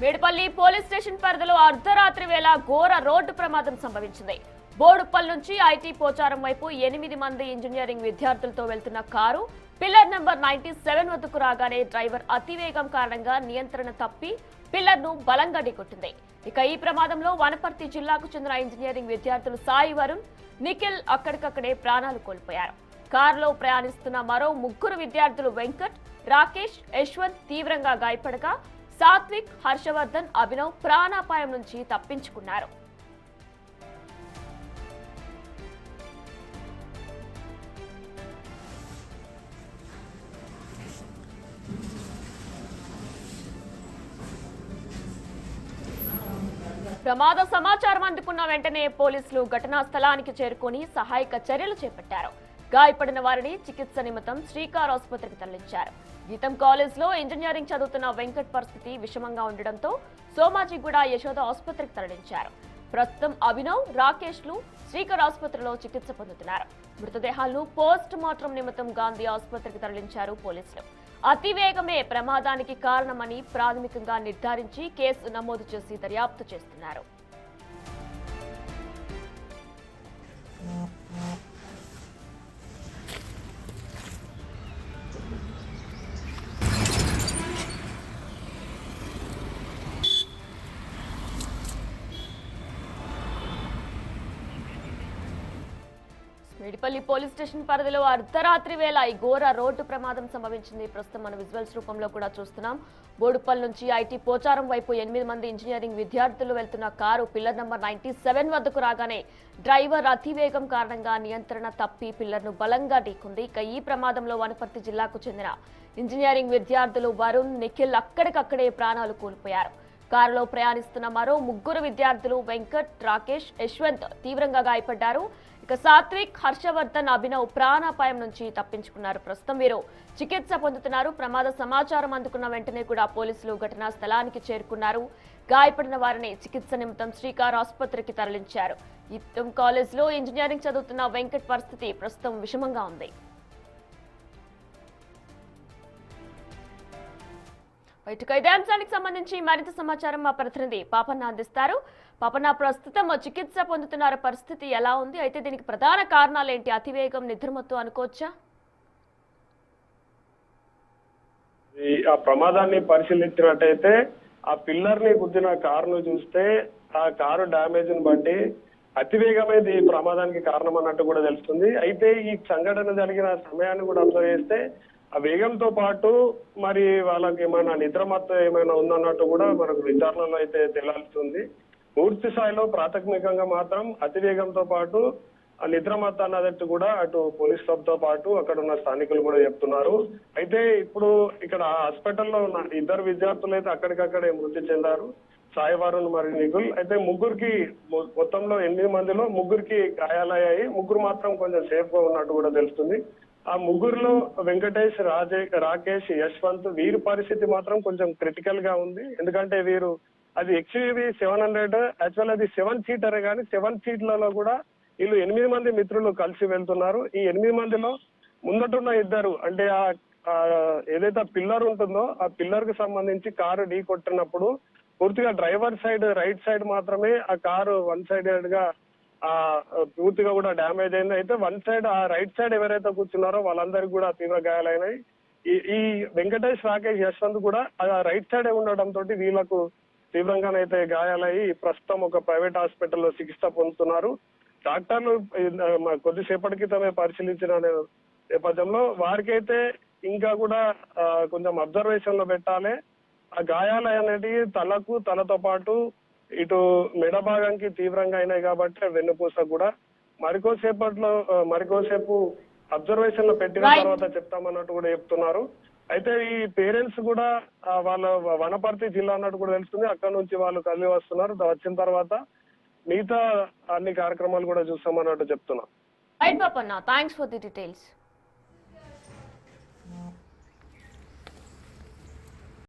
Medipalli police station పరిధిలో అర్ధరాత్రి వేళ ఘోర రోడ్డు ప్రమాదం సంభవించింది. బోడుప్పల్ నుంచి ఐటీ పోచారం వైపు 8 మంది ఇంజనీరింగ్ విద్యార్థులతో వెళ్తున్న కారు పిల్లర్ నంబర్ 97 వద్దకు రాగానే డ్రైవర్ అతివేగం కారణంగా నియంత్రణ తప్పి పిల్లర్ను బలంగా ఢీకొట్టింది. ఇక ఈ ప్రమాదంలో వనపర్తి జిల్లాకు చెందిన ఇంజనీరింగ్ విద్యార్థులు సాయి వరుణ్, నిఖిల్ అక్కడికక్కడే ప్రాణాలు కోల్పోయారు. కారులో ప్రయాణిస్తున్న మరో 3 విద్యార్థులు వెంకట్, రాకేష్, యశ్వంత్ తీవ్రంగా గాయపడగా సాత్విక్, హర్షవర్ధన్, అభినవ్ ప్రాణాపాయం నుంచి తప్పించుకున్నారు. ప్రమాద సమాచారం అందుకున్న వెంటనే పోలీసులు ఘటనా స్థలానికి చేరుకుని సహాయక చర్యలు చేపట్టారు. గాయపడిన వారిని చికిత్స నిమిత్తం శ్రీకార్ ఆసుపత్రికి తరలించారు. గీతం కాలేజ్ లో ఇంజనీరింగ్ చదువుతున్న వెంకట్ పరిస్థితి విషమంగా ఉండడంతో సోమాజిగూడ యశోద ఆసుపత్రికి తరలించారు. ప్రస్తుతం అభినవ్, రాకేష్ లు శ్రీకార్ ఆసుపత్రిలో చికిత్స పొందుతున్నారు. మృతదేహాలను పోస్ట్ మార్టం నిమిత్తం గాంధీ ఆసుపత్రికి తరలించారు పోలీసులు. అతివేగమే ప్రమాదానికి కారణమని ప్రాథమికంగా నిర్ధారించి కేసు నమోదు చేసి దర్యాప్తు చేస్తున్నారు. మేడిపల్లి పోలీస్ స్టేషన్ పరిధిలో అర్ధరాత్రి వేళ ఈ ఘోర రోడ్డు ప్రమాదం సంభవించింది. ప్రస్తుతం మన విజువల్స్ రూపంలో కూడా చూస్తున్నాం. బోడుప్పల్ నుంచి ఐటీ పోచారం వైపు 8 మంది ఇంజనీరింగ్ విద్యార్థులు వెళ్తున్న కారు పిల్లర్ నంబర్ 97 వద్దకు రాగానే డ్రైవర్ అతివేగం కారణంగా నియంత్రణ తప్పి పిల్లర్ను బలంగా ఢీకుంది. ఇక ఈ ప్రమాదంలో వనపర్తి జిల్లాకు చెందిన ఇంజనీరింగ్ విద్యార్థులు వరుణ్, నిఖిల్ అక్కడికక్కడే ప్రాణాలు కోల్పోయారు. కారులో ప్రయాణిస్తున్న మరో 3 విద్యార్థులు వెంకట్, రాకేష్, యశ్వంత్ తీవ్రంగా గాయపడ్డారు. ఇక సాత్విక్, హర్షవర్ధన్, అభినవ్ ప్రాణాపాయం నుంచి తప్పించుకున్నారు. ప్రస్తుతం వీరు చికిత్స పొందుతున్నారు. ప్రమాద సమాచారం అందుకున్న వెంటనే కూడా పోలీసులు ఘటనా స్థలానికి చేరుకున్నారు. గాయపడిన వారిని చికిత్స నిమిత్తం శ్రీకార్ ఆసుపత్రికి తరలించారు. గీతం కాలేజ్ లో ఇంజనీరింగ్ చదువుతున్న వెంకట్ పరిస్థితి ప్రస్తుతం విషమంగా ఉంది. ఇదే అంశానికి సంబంధించి మరింత సమాచారం మా ప్రతినిధి పాపన్న అందిస్తారు. పాపన్న, ప్రస్తుతం చికిత్స పొందుతున్న పరిస్థితి ఎలా ఉంది? అయితే దీనికి ప్రధాన కారణాలు ఏంటి? అతివేగం, నిద్రమత్తు అనుకోవచ్చా? ఆ ప్రమాదాన్ని పరిశీలించినట్టయితే ఆ పిల్లర్ ని గుద్దిన కారును చూస్తే ఆ కారు డ్యామేజ్ ని బట్టి అతివేగమైంది ఈ ప్రమాదానికి కారణం అన్నట్టు కూడా తెలుస్తుంది. అయితే ఈ సంఘటన జరిగిన సమయాన్ని కూడా అబ్జర్వ్ చేస్తే ఆ వేగంతో పాటు మరి వాళ్ళకి ఏమైనా నిద్రమత్తు ఏమైనా ఉందన్నట్టు కూడా మనకు విచారణలో అయితే తేలాల్సింది. పూర్తి స్థాయిలో ప్రాథమికంగా మాత్రం అతివేగంతో పాటు ఆ నిద్రమత్తు అన్నదట్టు కూడా అటు పోలీస్ స్టాఫ్ తో పాటు అక్కడ ఉన్న స్థానికులు కూడా చెప్తున్నారు. అయితే ఇప్పుడు ఇక్కడ హాస్పిటల్లో ఉన్న 2 విద్యార్థులు అయితే అక్కడికక్కడే మృతి చెందారు, సాయి వరుణ్ మరియు నిఖిల్. అయితే మొత్తంలో 8 మందిలో 3కి గాయాలయ్యాయి. 3 మాత్రం కొంచెం సేఫ్ గా ఉన్నట్టు కూడా తెలుస్తుంది. ఆ 3లో వెంకటేష్, రాకేష్, యశ్వంత్ వీరి పరిస్థితి మాత్రం కొంచెం క్రిటికల్ గా ఉంది. ఎందుకంటే వీరు అది XUV 700 యాక్చువల్ అది 7 సీటర్ కానీ 7 సీట్లలో కూడా వీళ్ళు 8 మంది మిత్రులు కలిసి వెళ్తున్నారు. ఈ 8 మందిలో ముందటున్న 2 అంటే ఏదైతే పిల్లర్ ఉంటుందో ఆ పిల్లర్ కు సంబంధించి కారు ఢీ కొట్టినప్పుడు పూర్తిగా డ్రైవర్ సైడ్ రైట్ సైడ్ మాత్రమే ఆ కారు వన్ సైడెడ్ గా పూర్తిగా కూడా డ్యామేజ్ అయింది. అయితే వన్ సైడ్ ఆ రైట్ సైడ్ ఎవరైతే కూర్చున్నారో వాళ్ళందరికీ కూడా తీవ్ర గాయాలైనాయి. ఈ వెంకటేష్, రాకేష్, యశ్వంత్ కూడా ఆ రైట్ సైడ్ ఉండడంతో వీళ్ళకు తీవ్రంగానైతే గాయాలయ్యి ప్రస్తుతం ఒక ప్రైవేట్ హాస్పిటల్లో చికిత్స పొందుతున్నారు. డాక్టర్లు కొద్దిసేపటి క్రితమే పరిశీలించిన నేపథ్యంలో వారికైతే ఇంకా కూడా కొంచెం అబ్జర్వేషన్ లో పెట్టాలి. ఆ గాయాలు అనేటివి తలతో పాటు ఇటు మెడ భాగానికి తీవ్రంగా అయినాయి కాబట్టి వెన్నుపూస కూడా మరికోసేపు అబ్జర్వేషన్ లో పెట్టిన తర్వాత చెప్తామన్నట్టు కూడా చెప్తున్నారు. అయితే ఈ పేరెంట్స్ కూడా వాళ్ళ వనపర్తి జిల్లా అన్నట్టు కూడా తెలుస్తుంది. అక్కడ నుంచి వాళ్ళు కలిసి వస్తున్నారు. వచ్చిన తర్వాత మిగతా అన్ని కార్యక్రమాలు కూడా చూస్తామన్నట్టు చెప్తున్నారు. Right Papanna, thanks for the details.